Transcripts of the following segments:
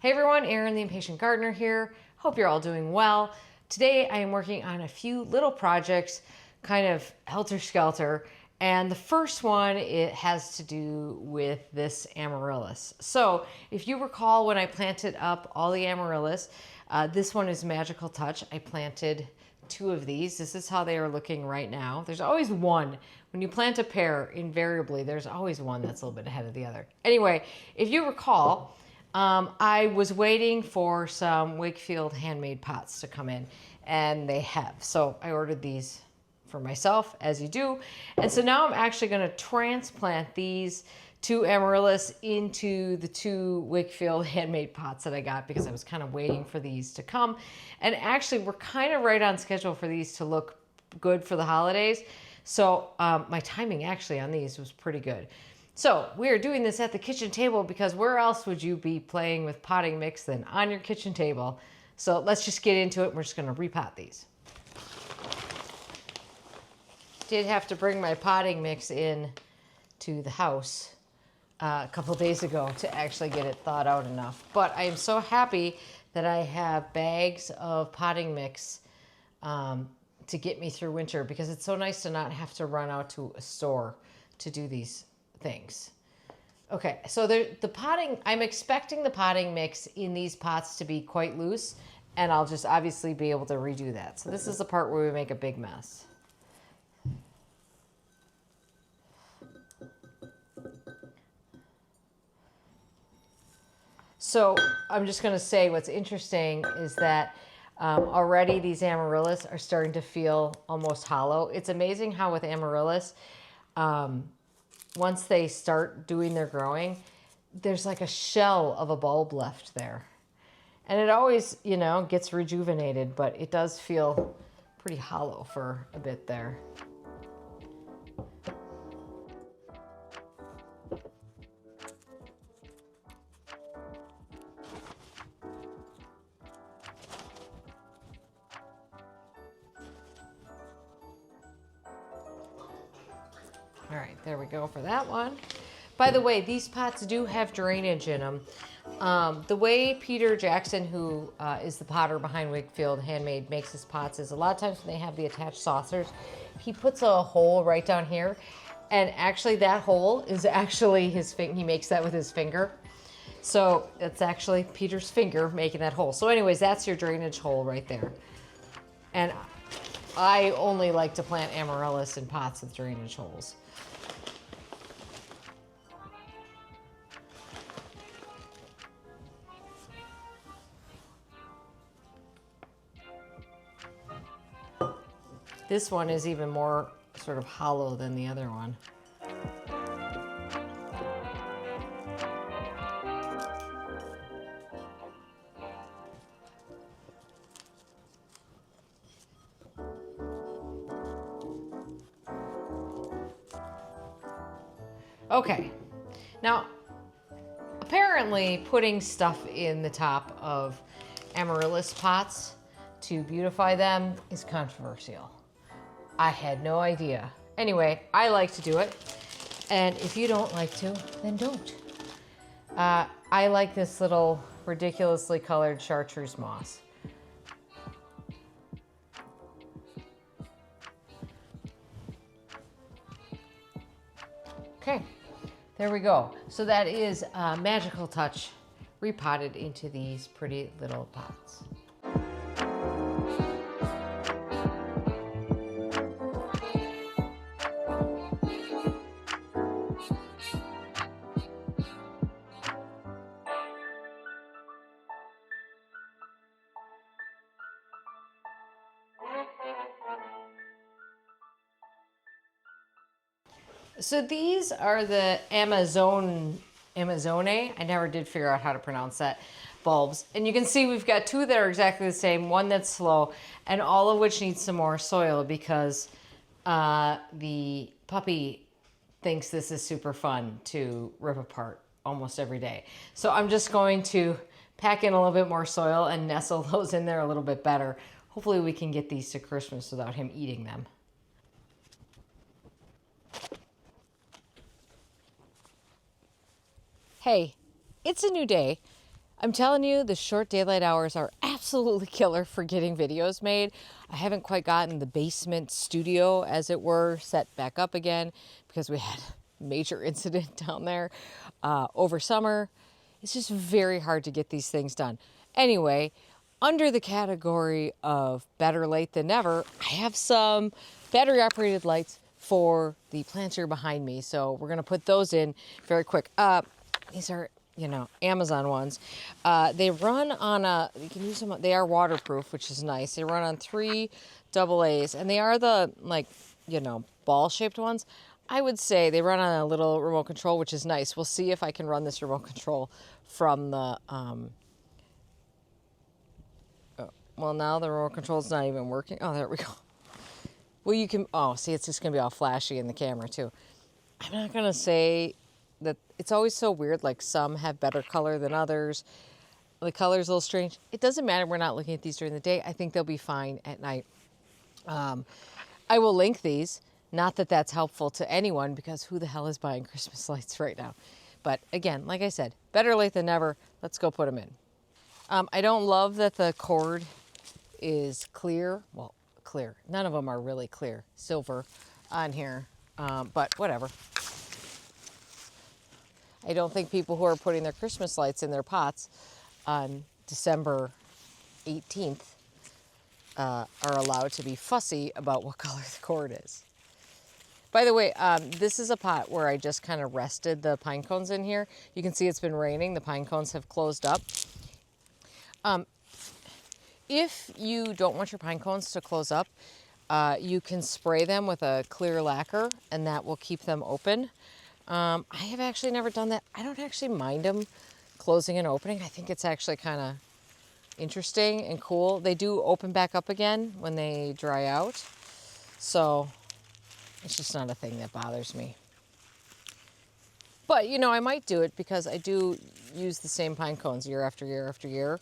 Hey everyone, Erin the Impatient Gardener here. Hope you're all doing well. Today I am working on a few little projects, kind of helter-skelter. And the first one, it has to do with this amaryllis. So if you recall when I planted up all the amaryllis, this one is Magical Touch. I planted 2 of these. This is how they are looking right now. There's always one. When you plant a pair, invariably, there's always one that's a little bit ahead of the other. Anyway, if you recall, I was waiting for some Wakefield handmade pots to come in, and they have. So I ordered these for myself, as you do. And so now I'm actually going to transplant these 2 amaryllis into the 2 Wakefield handmade pots that I got because I was kind of waiting for these to come. And actually, we're kind of right on schedule for these to look good for the holidays. So my timing actually on these was pretty good. So we are doing this at the kitchen table because where else would you be playing with potting mix than on your kitchen table? So let's just get into it. We're just going to repot these. Did have to bring my potting mix in to the house a couple days ago to actually get it thawed out enough. But I am so happy that I have bags of potting mix to get me through winter, because it's so nice to not have to run out to a store to do these things. Okay, so the potting, I'm expecting the potting mix in these pots to be quite loose, and I'll just obviously be able to redo that. So this is the part where we make a big mess. So I'm just going to say what's interesting is that already these amaryllis are starting to feel almost hollow. It's amazing how with amaryllis, once they start doing their growing, there's like a shell of a bulb left there. And it always, you know, gets rejuvenated, but it does feel pretty hollow for a bit there. All right, there we go for that one. By the way, these pots do have drainage in them. The way Peter Jackson, who is the potter behind Wakefield Handmade, makes his pots is a lot of times when they have the attached saucers, he puts a hole right down here. And actually that hole is actually his finger. He makes that with his finger. So it's actually Peter's finger making that hole. So anyways, that's your drainage hole right there. And I only like to plant amaryllis in pots with drainage holes. This one is even more sort of hollow than the other one. Okay, now apparently putting stuff in the top of amaryllis pots to beautify them is controversial. I had no idea. Anyway, I like to do it, and if you don't like to, then don't. I like this little ridiculously colored chartreuse moss. Okay, there we go. So that is Magical Touch repotted into these pretty little pots. So these are the Amazone, I never did figure out how to pronounce that, bulbs. And you can see we've got 2 that are exactly the same, one that's slow, and all of which needs some more soil because the puppy thinks this is super fun to rip apart almost every day. So I'm just going to pack in a little bit more soil and nestle those in there a little bit better. Hopefully we can get these to Christmas without him eating them. Hey, it's a new day. I'm telling you, the short daylight hours are absolutely killer for getting videos made. I haven't quite gotten the basement studio, as it were, set back up again because we had a major incident down there over summer. It's just very hard to get these things done. Anyway, under the category of better late than never, I have some battery operated lights for the planter behind me. So we're going to put those in very quick. These are, you know, Amazon ones. They run on you can use them, they are waterproof, which is nice. They run on 3 AA's, and they are the, like, you know, ball shaped ones. I would say they run on a little remote control, which is nice. We'll see if I can run this remote control from the, well, now the remote control's not even working. Oh, there we go. Well, you can, oh, see, it's just going to be all flashy in the camera, too. I'm not going to say that it's always so weird. Like, some have better color than others. The color's a little strange. It doesn't matter. We're not looking at these during the day. I think they'll be fine at night. I will link these. Not that that's helpful to anyone, because who the hell is buying Christmas lights right now? But again, like I said, better late than never. Let's go put them in. I don't love that the cord is clear. Well, clear. None of them are really clear. Silver on here, but whatever. I don't think people who are putting their Christmas lights in their pots on December 18th are allowed to be fussy about what color the cord is. By the way, this is a pot where I just kind of rested the pine cones in here. You can see it's been raining. The pine cones have closed up. If you don't want your pine cones to close up, you can spray them with a clear lacquer, and that will keep them open. I have actually never done that. I don't actually mind them closing and opening. I think it's actually kind of interesting and cool. They do open back up again when they dry out. So it's just not a thing that bothers me. But, you know, I might do it because I do use the same pine cones year after year after year.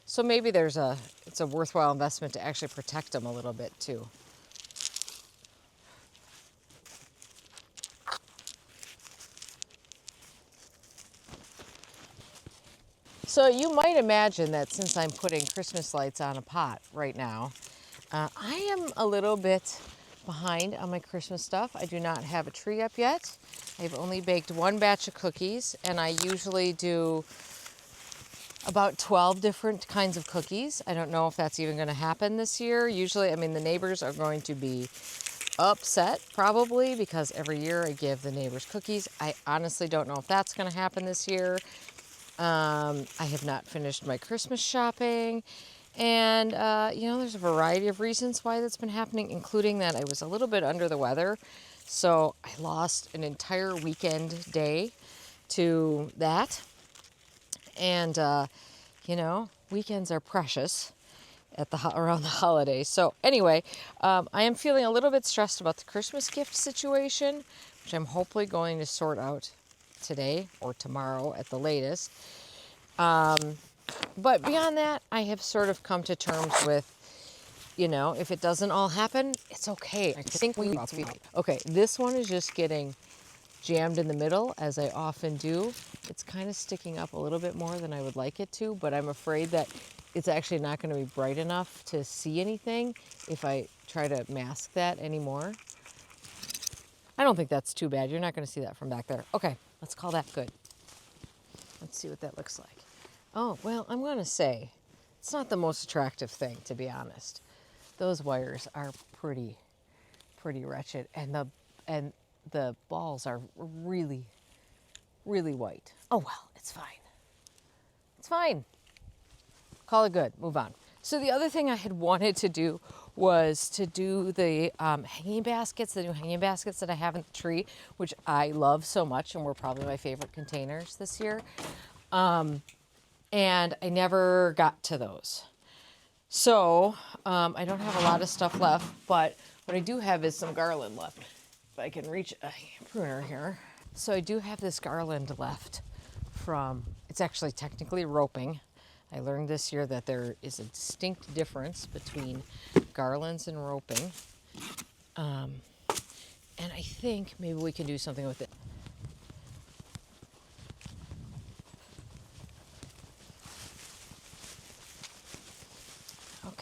So maybe it's a worthwhile investment to actually protect them a little bit too. So you might imagine that since I'm putting Christmas lights on a pot right now, I am a little bit behind on my Christmas stuff. I do not have a tree up yet. I've only baked 1 batch of cookies, and I usually do about 12 different kinds of cookies. I don't know if that's even going to happen this year. Usually, I mean, the neighbors are going to be upset probably because every year I give the neighbors cookies. I honestly don't know if that's going to happen this year. I have not finished my Christmas shopping, and you know, there's a variety of reasons why that's been happening, including that I was a little bit under the weather, so I lost an entire weekend day to that. And you know, weekends are precious at around the holidays. So anyway, I am feeling a little bit stressed about the Christmas gift situation, which I'm hopefully going to sort out today or tomorrow at the latest. But beyond that, I have sort of come to terms with, you know, if it doesn't all happen, it's okay. I think we need to be okay. This one is just getting jammed in the middle, as I often do. It's kind of sticking up a little bit more than I would like it to, but I'm afraid that it's actually not going to be bright enough to see anything if I try to mask that anymore. I don't think that's too bad. You're not going to see that from back there. Okay, let's call that good. Let's see what that looks like. Oh, well, I'm going to say it's not the most attractive thing, to be honest. Those wires are pretty wretched, and the balls are really, really white. Oh, well, it's fine. It's fine. Call it good. Move on. So the other thing I had wanted to do was to do the hanging baskets, the new hanging baskets that I have in the tree, which I love so much and were probably my favorite containers this year. And I never got to those. So I don't have a lot of stuff left, but what I do have is some garland left. If I can reach a pruner here. So I do have this garland left from, it's actually technically roping. I learned this year that there is a distinct difference between garlands and roping. And I think maybe we can do something with it.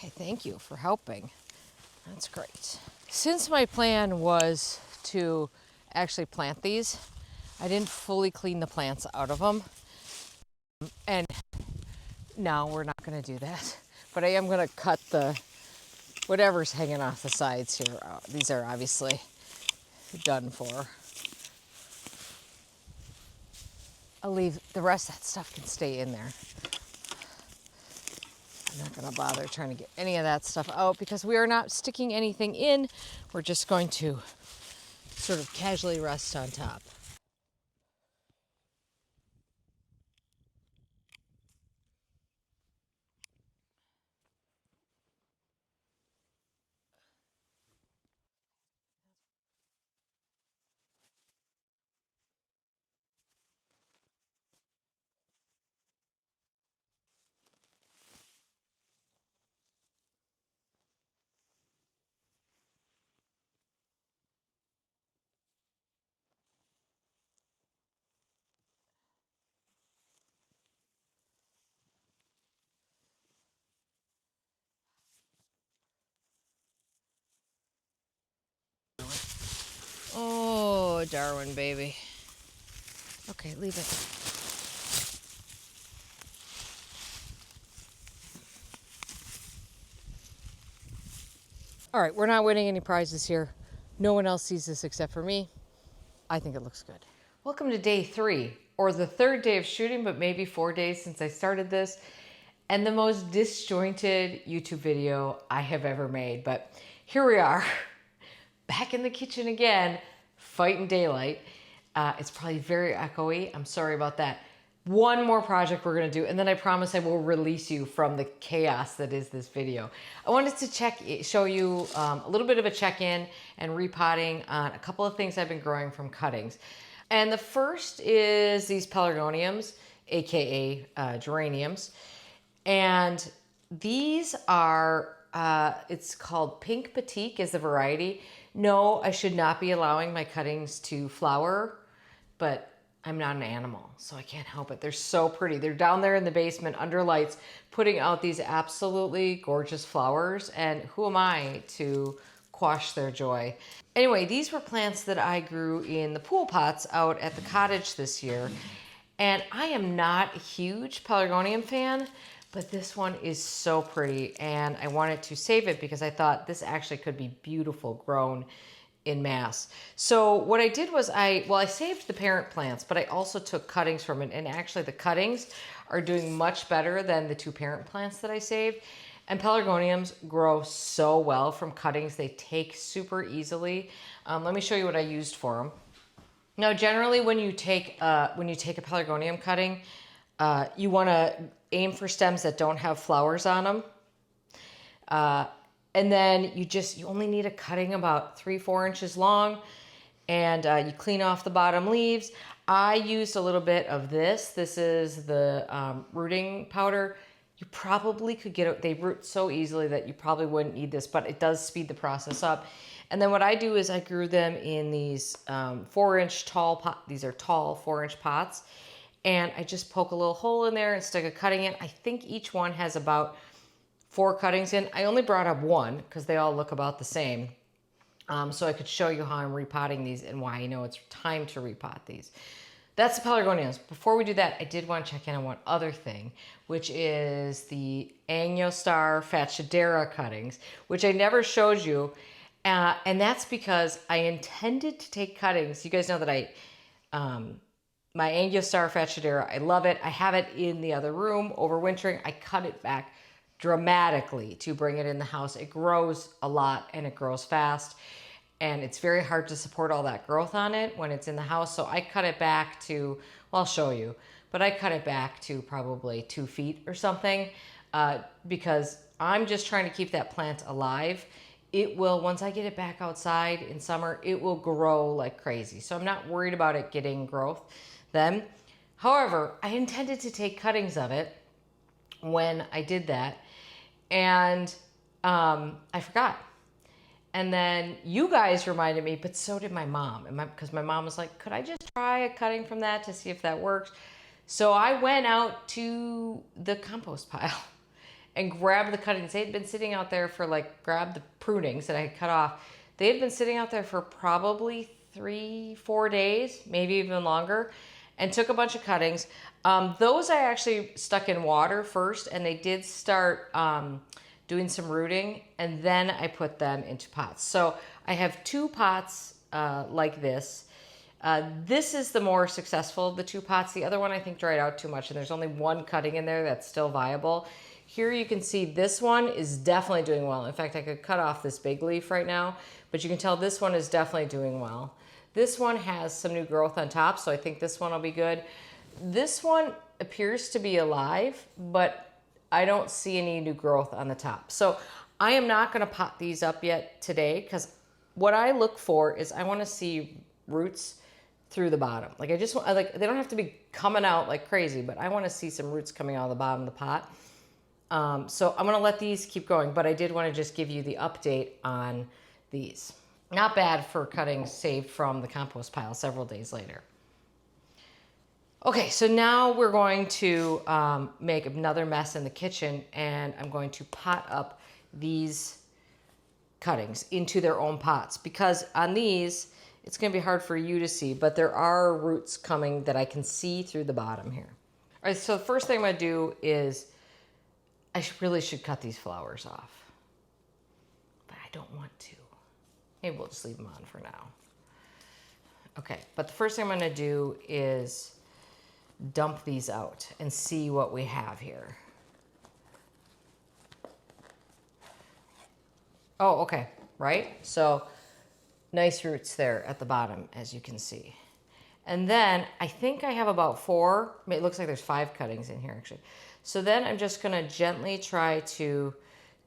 Okay, thank you for helping. That's great. Since my plan was to actually plant these, I didn't fully clean the plants out of them. And no, we're not gonna do that. But I am gonna cut the whatever's hanging off the sides here. These are obviously done for. I'll leave the rest of that stuff can stay in there. I'm not gonna bother trying to get any of that stuff out because we are not sticking anything in. We're just going to sort of casually rest on top. Oh, Darwin, baby. Okay, leave it. All right, we're not winning any prizes here. No one else sees this except for me. I think it looks good. Welcome to day 3, or the 3rd day of shooting, but maybe 4 days since I started this, and the most disjointed YouTube video I have ever made. But here we are, back in the kitchen again, fighting daylight. It's probably very echoey. I'm sorry about that. One more project we're gonna do, and then I promise I will release you from the chaos that is this video. I wanted to show you a little bit of a check-in and repotting on a couple of things I've been growing from cuttings. And the first is these Pelargoniums, AKA geraniums. And these are, it's called Pink Batik is the variety. No, I should not be allowing my cuttings to flower, but I'm not an animal, so I can't help it. They're so pretty. They're down there in the basement under lights, putting out these absolutely gorgeous flowers, and who am I to quash their joy? Anyway, these were plants that I grew in the pool pots out at the cottage this year, and I am not a huge Pelargonium fan, but this one is so pretty, and I wanted to save it because I thought this actually could be beautiful grown in mass. So what I did was I saved the parent plants, but I also took cuttings from it, and actually the cuttings are doing much better than the 2 parent plants that I saved. And Pelargoniums grow so well from cuttings. They take super easily. Let me show you what I used for them. Now, generally when you take a Pelargonium cutting, you wanna aim for stems that don't have flowers on them. And then you only need a cutting about 3-4 inches long, and you clean off the bottom leaves. I used a little bit of this. This is the rooting powder. You probably could get it. They root so easily that you probably wouldn't need this, but it does speed the process up. And then what I do is I grew them in these 4-inch tall pot. These are tall 4-inch pots, and I just poke a little hole in there and stick a cutting in. I think each one has about 4 cuttings in. I only brought up 1 because they all look about the same. So I could show you how I'm repotting these and why I know it's time to repot these. That's the Pelargoniums. Before we do that, I did want to check in on one other thing, which is the Anoarfedera cuttings, which I never showed you. And that's because I intended to take cuttings. You guys know that my Anoarfedera, I love it. I have it in the other room overwintering. I cut it back dramatically to bring it in the house. It grows a lot and it grows fast, and it's very hard to support all that growth on it when it's in the house. So I cut it back to, well, I'll show you, but I cut it back to probably 2 feet or something because I'm just trying to keep that plant alive. It will, once I get it back outside in summer, it will grow like crazy. So I'm not worried about it getting growth then. However, I intended to take cuttings of it when I did that, and I forgot. And then you guys reminded me, but so did my mom. Because my mom was like, could I just try a cutting from that to see if that works? So I went out to the compost pile and grab the cuttings. They had been sitting out there for like, grab the prunings that I had cut off. They had been sitting out there for probably 3-4 days, maybe even longer, and took a bunch of cuttings. Those I actually stuck in water first, and they did start doing some rooting, and then I put them into pots. So I have 2 pots like this. This is the more successful of the 2 pots. The other one I think dried out too much, and there's only 1 cutting in there that's still viable. Here you can see this one is definitely doing well. In fact, I could cut off this big leaf right now, but you can tell this one is definitely doing well. This one has some new growth on top, so I think this one will be good. This one appears to be alive, but I don't see any new growth on the top. So I am not going to pot these up yet today, because what I look for is I want to see roots through the bottom. Like they don't have to be coming out like crazy, but I want to see some roots coming out of the bottom of the pot. So I'm going to let these keep going, but I did want to just give you the update on these. Not bad for cuttings saved from the compost pile several days later. Okay, so now we're going to make another mess in the kitchen, and I'm going to pot up these cuttings into their own pots, because on these, it's going to be hard for you to see, but there are roots coming that I can see through the bottom here. All right, so the first thing I'm going to do is I really should cut these flowers off, but I don't want to. Maybe we'll just leave them on for now. Okay, but the first thing I'm going to do is dump these out and see what we have here. Oh, okay, right? So nice roots there at the bottom, as you can see. And then I think I have about 4, it looks like there's 5 cuttings in here actually. So then I'm just gonna gently try to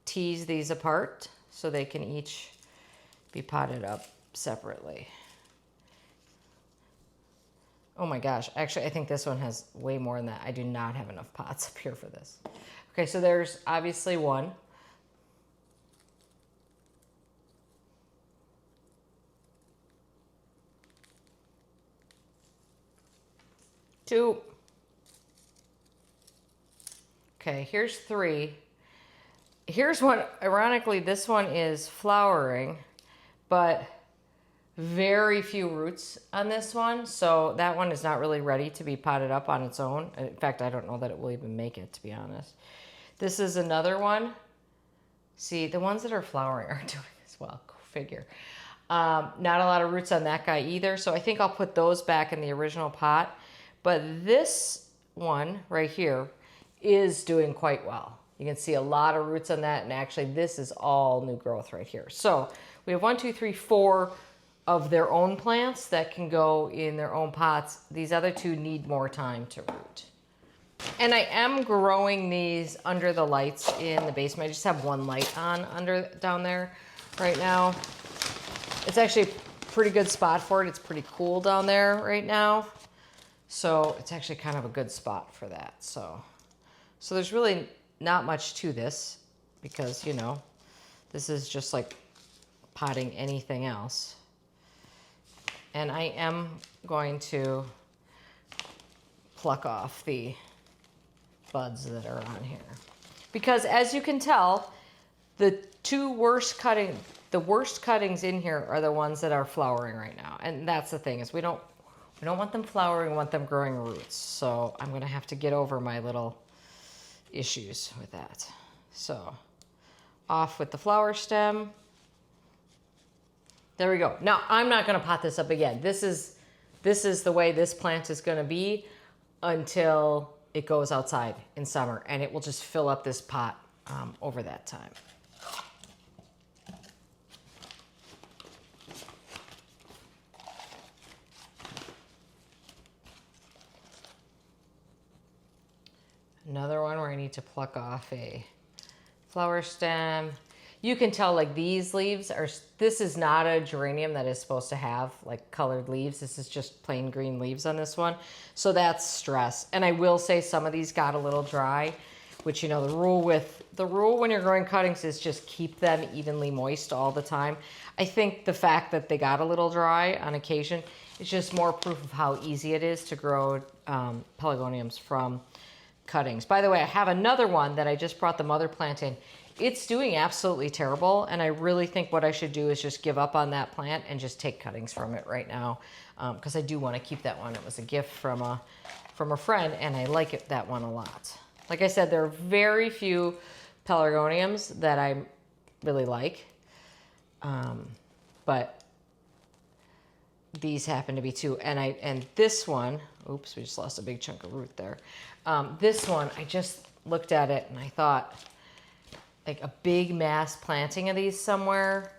tease these apart so they can each be potted up separately. Oh my gosh, actually I think this one has way more than that. I do not have enough pots up here for this. Okay, so there's obviously 1. 2. Okay, here's 3. Here's one, ironically, this one is flowering, but very few roots on this one. So that one is not really ready to be potted up on its own. In fact, I don't know that it will even make it, to be honest. This is another one. See, the ones that are flowering aren't doing as well, go figure. Not a lot of roots on that guy either. So I think I'll put those back in the original pot. But this one right here is doing quite well. You can see a lot of roots on that, and actually this is all new growth right here. So we have 1, 2, 3, 4 of their own plants that can go in their own pots. These other 2 need more time to root. And I am growing these under the lights in the basement. I just have 1 light on down there right now. It's actually a pretty good spot for it. It's pretty cool down there right now. So it's actually kind of a good spot for that. So there's really not much to this, because, you know, this is just like potting anything else. And I am going to pluck off the buds that are on here, because as you can tell, the worst cuttings in here are the ones that are flowering right now. And that's the thing, is we don't want them flowering, we want them growing roots. So I'm gonna have to get over my little issues with that. So off with the flower stem. There we go. Now I'm not gonna pot this up again. This is the way this plant is gonna be until it goes outside in summer, and it will just fill up this pot over that time. Another one where I need to pluck off a flower stem. You can tell, like, these leaves are, this is not a geranium that is supposed to have like colored leaves. This is just plain green leaves on this one. So that's stress. And I will say some of these got a little dry, which, you know, the rule when you're growing cuttings is just keep them evenly moist all the time. I think the fact that they got a little dry on occasion is just more proof of how easy it is to grow pelargoniums from cuttings. By the way, I have another one that I just brought the mother plant in. It's doing absolutely terrible, and I really think what I should do is just give up on that plant and just take cuttings from it right now, because I do want to keep that one. It was a gift from a friend, and I like that one a lot. Like I said, there are very few Pelargoniums that I really like, but these happen to be two. And this one, oops, we just lost a big chunk of root there. This one, I just looked at it and I thought, like a big mass planting of these somewhere,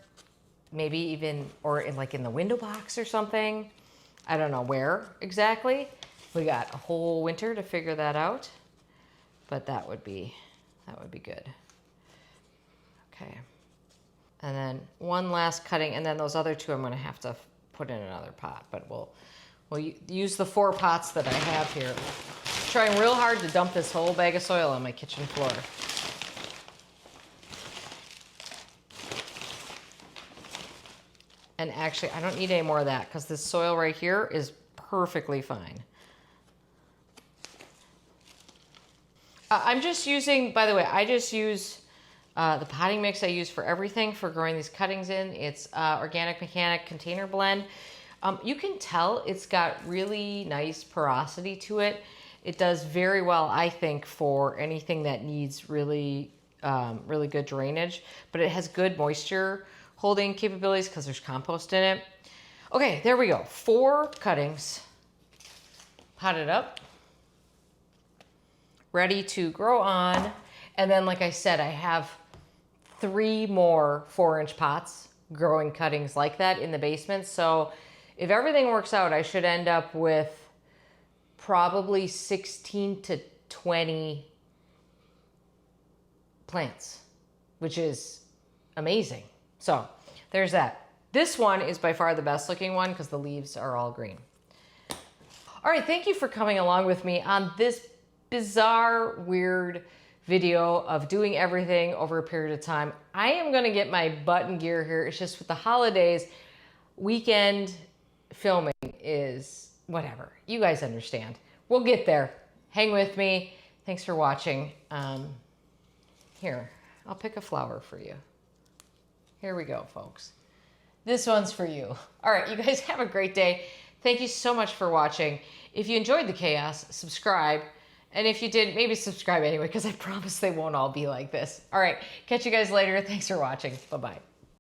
maybe even, or in the window box or something. I don't know where exactly. We got a whole winter to figure that out, but that would be good. Okay. And then one last cutting, and then those other two I'm going to have to put in another pot, but we'll use the 4 pots that I have here. I'm trying real hard to dump this whole bag of soil on my kitchen floor. And actually, I don't need any more of that because this soil right here is perfectly fine. I'm just using, by the way, I just use the potting mix I use for everything for growing these cuttings in. It's Organic Mechanic container blend. You can tell it's got really nice porosity to it. It does very well, I think, for anything that needs really, really good drainage, but it has good moisture holding capabilities because there's compost in it. Okay, there we go. 4 cuttings potted up, ready to grow on. And then, like I said, I have 3 more 4-inch pots growing cuttings like that in the basement. So if everything works out, I should end up with probably 16 to 20 plants, which is amazing. So there's that. This one is by far the best looking one because the leaves are all green. All right, thank you for coming along with me on this bizarre, weird video of doing everything over a period of time. I am gonna get my butt in gear here. It's just with the holidays, weekend filming is whatever. You guys understand. We'll get there. Hang with me. Thanks for watching. Here, I'll pick a flower for you. Here we go, folks. This one's for you. All right, you guys have a great day. Thank you so much for watching. If you enjoyed the chaos, subscribe. And if you did, maybe subscribe anyway, because I promise they won't all be like this. All right, catch you guys later. Thanks for watching. Bye-bye.